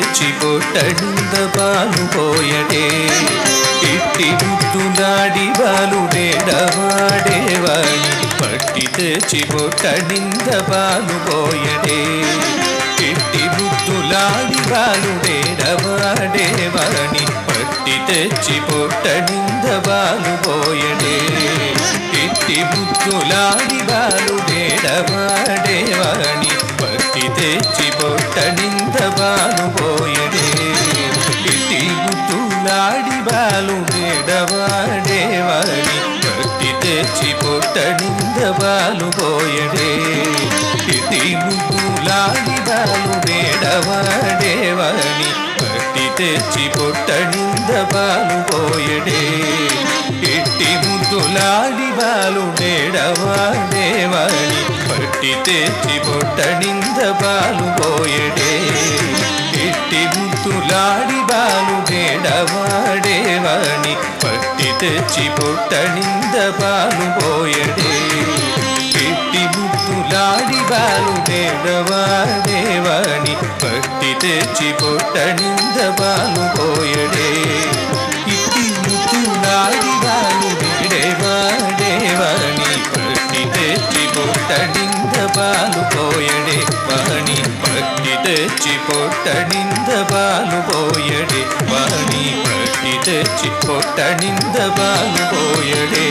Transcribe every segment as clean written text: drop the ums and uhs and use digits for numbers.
తెచ్చి పొట్టడింద పాలు పోయడే ఇట్టి ముద్దులాడి బాలుడేడవాడేవాణి పట్టి తెచ్చి పొట్టడింద పాలు పోయడే ఇట్టి ముద్దులాడి బాలుడేడవాడేవాణి పట్టి తెచ్చి పొట్టడింద పాలు పోయడే ఇట్టి ముద్దులాడి బాలుడేడవాడేవాణి పట్టి తెచ్చి పొట్టడింద పాలు పోయడే ఇట్టి ముద్దులాడి బాలుడేడవాడేవాణి పట్టి తెచ్చి పొట్టడింద పాలు పోయడే ఇట్టి ముద్దులాడి బాలుడేడవాడేవాణి పట్టి తెచ్చి పొట్టడింద పాలు పోయడే ఇట్టి ముద్దులాడి బాలుడేడవాడేవాణి పట్టి తెచ్చి పొట్టడింద పాలు పోయడే ఇట్టి ముద్దులాడి బాలుడేడవాడేవాణి పట్టి తెచ్చి పొట్టడింద పాలు పోయడే ఇట్టి ముద్దులాడి బాలుడేడవాడేవాణి పట్టి తెచ్చి పొట్టడింద పాలు పోయడే ఇట్టి ముద్దులాడి బాలుడేడవాడేవాణి పట్టి తెచ్చి పొట్టడింద పాలు పోయడే వాణి పట్టి తెచ్చి పొట్టడింద పాలు పోయడే వాణి పట్టి తెచ్చి పొట్టడింద పాలు పోయడే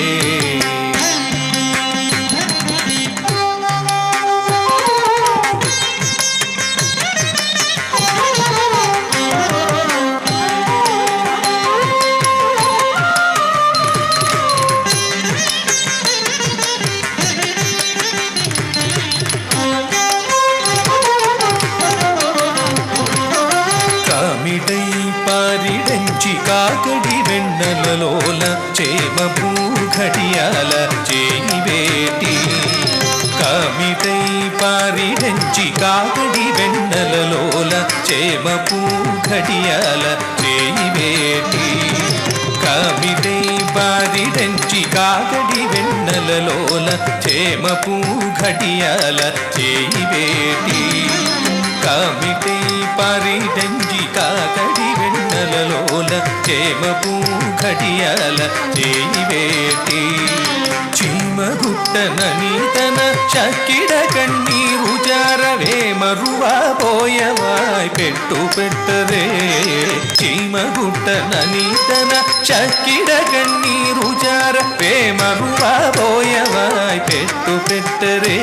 పారిడంచి కాకడి వెన్నెలలోల చేమ పూఘడియాల చేయివేటి కామిటై పారిడంచి కాకడి వెన్నెలలోల చేమ పూఘడియాల చేయివేటి కామిటై పారిడంచి కాకడి వెన్నెలలోల చేమ పూఘడియాల చేయివేటి కామిటై పారిడంచి కాకడి వెన్నెలలోల చేమ పూఘడియాల చేయివేటి చీమగుట్టనని తన చక్కిడ కన్నీరు జారవే మరువా పోయవాయ్ పెట్టు పెట్టరే చీమగుట్టనని తన చక్కిడ కన్నీరు జారవే మరువా పోయవాయ్ పెట్టు పెట్టరే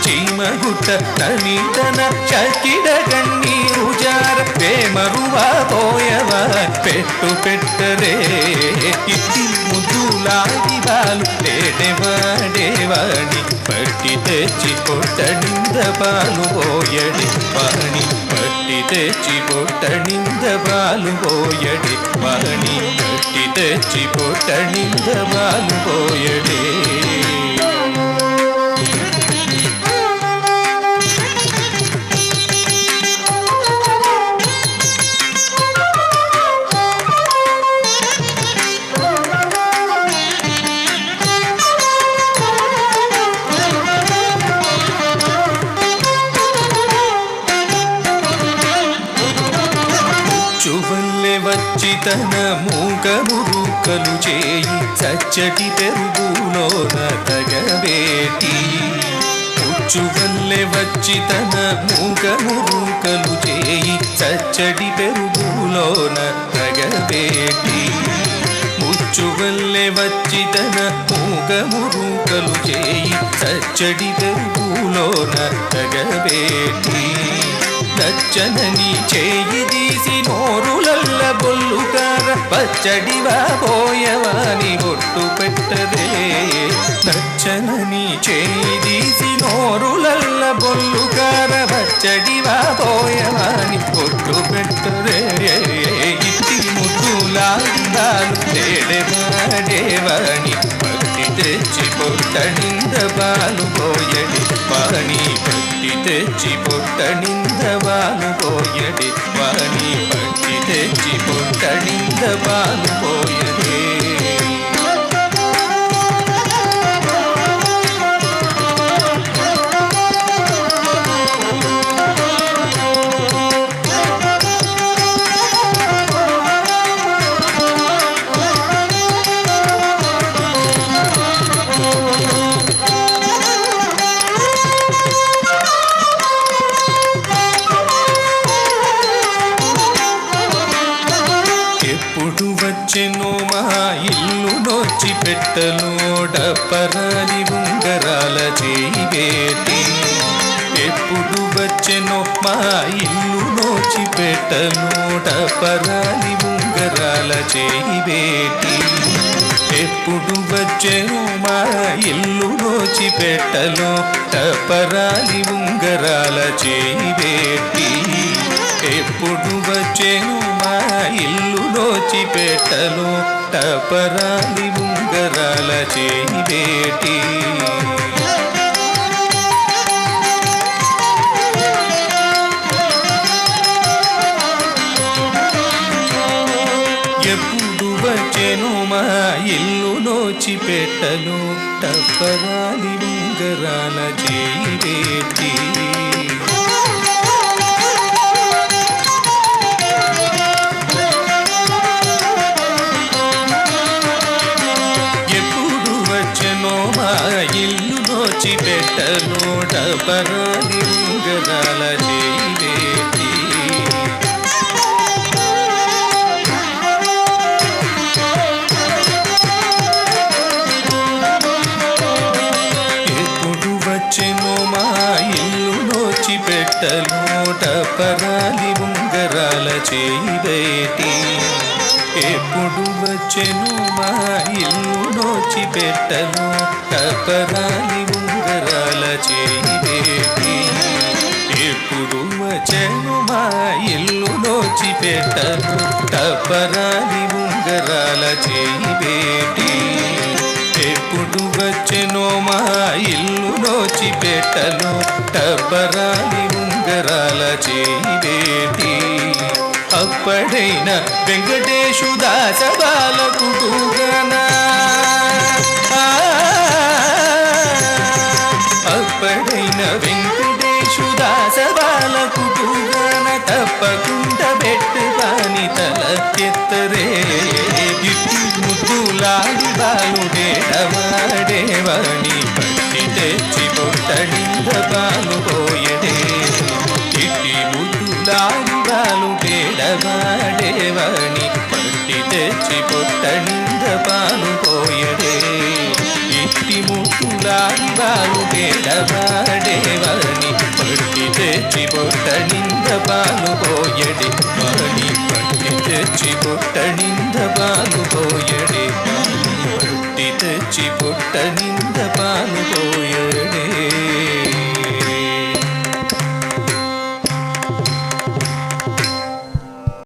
చీమగుట్టనని తన చక్కిడ కన్నీరు జారవే మరువా పోయవాయ్ పెట్టు పెట్టరే ఇట్టి ముద్దులాడి బాలుడేడవాడేవాణి పట్టి తెచ్చి పొట్టడింద పాలు పోయడే వాణి పట్టి తెచ్చి పొట్టడింద పాలు పోయడే వాణి పట్టి తెచ్చి పొట్టడింద పాలు పోయడే చువల్లె వచ్చి తన మూగమురుకలు చేయి చచ్చటి పెరుగులోన తగబేటి చువల్లె వచ్చి తన మూగమురుకలు చేయి చచ్చటి పెరుగులోన తగబేటి ముచ్చువల్లె వచ్చి తన మూగమురుకలు చేయి చచ్చడి పెరుగులోన తగబేటి నచ్చనని చేయి తీసి నోరులల్ల బొల్లుకార పచ్చడివా పోయవాని బొట్టు పెట్టదే నచ్చనని చేయి తీసి నోరులల్ల బొల్లుకార పచ్చడివా పోయవాని బొట్టు పెట్టదే ఇట్టి ముద్దులాడి బాలుడేడవాడేవాణి పట్టి తెచ్చి పొట్టడింద పాలు పోయడే వాణి పట్టి తెచ్చి పొట్టడింద పాలు పోయడే వాణి పట్టి తెచ్చి పొట్టడింద పాలు పోయడే వచ్చెను మా ఇల్లు నోచి పెట్టలోడ పరాలి ఉంగరాల చేయి వేటి ఎప్పుడు వచ్చెను మా ఇల్లు నోచి పెట్టలోడ పరాలి ఉంగరాల చేయి వేటి ఎప్పుడు వచ్చెను మా ఇల్లు నోచి పెట్టలో టపరాలి ఉంగరాల చేయి వేటి ఎప్పుడు వచ్చెను మా ఇల్లు నోచి పెట్టలో టపరాలి ఉంగరాల చేయి వేటి ఎప్పుడు వచ్చెను మా ఇల్లు నోచి పెట్టలో టపరాలి ఉంగరాల చేయి వేటి ఎప్పుడు వచ్చెను మా ఇల్లు నోచి పెట్టలో టపరాలి ఉంగరాల చేయి వేటి వచ్చెను మా ఇల్లు నోచి పెట్టలో టపరాలి ఉంగరాల చేయి వేటి ఎప్పుడు వచ్చెను మా ఇల్లు నోచి పెట్టలో టపరాలి ఉంగరాల చేయి వేటి ఎప్పుడు వచ్చెను మా ఇల్లు నోచి పెట్టలో టపరాలి ఉంగరాల చేయి వేటి ఎప్పుడు వచ్చెను మా ఇల్లు నోచి పెట్టలో టపరాలి ఉంగరాల చేయి వేటి అప్పడైన వెంకటేశు దాస బాలకుడుగనా అప్పడైన వెంకటేశు దాస బాలకుడుగన తప్పకుండా పెట్టు పాని తల ఎత్తరే ఇట్టి ముద్దులాడి బాలుడేడవాడేవాణి పట్టి తెచ్చి పొట్టడింద బాలు పోయడే ఇట్టి ముద్దులాడి బాలుడేడవాడేవాణి పట్టి తెచ్చి పొట్టడింద బాలు పోయడే ఇట్టి ముద్దులాడి బాలుడేడవాడేవాణి పట్టి తెచ్చి పొట్టడింద బాలు పోయడే వాణి పట్టి తెచ్చి పొట్టడింద బాలు పోయడే పట్టి తెచ్చి పొట్టడింద బాలు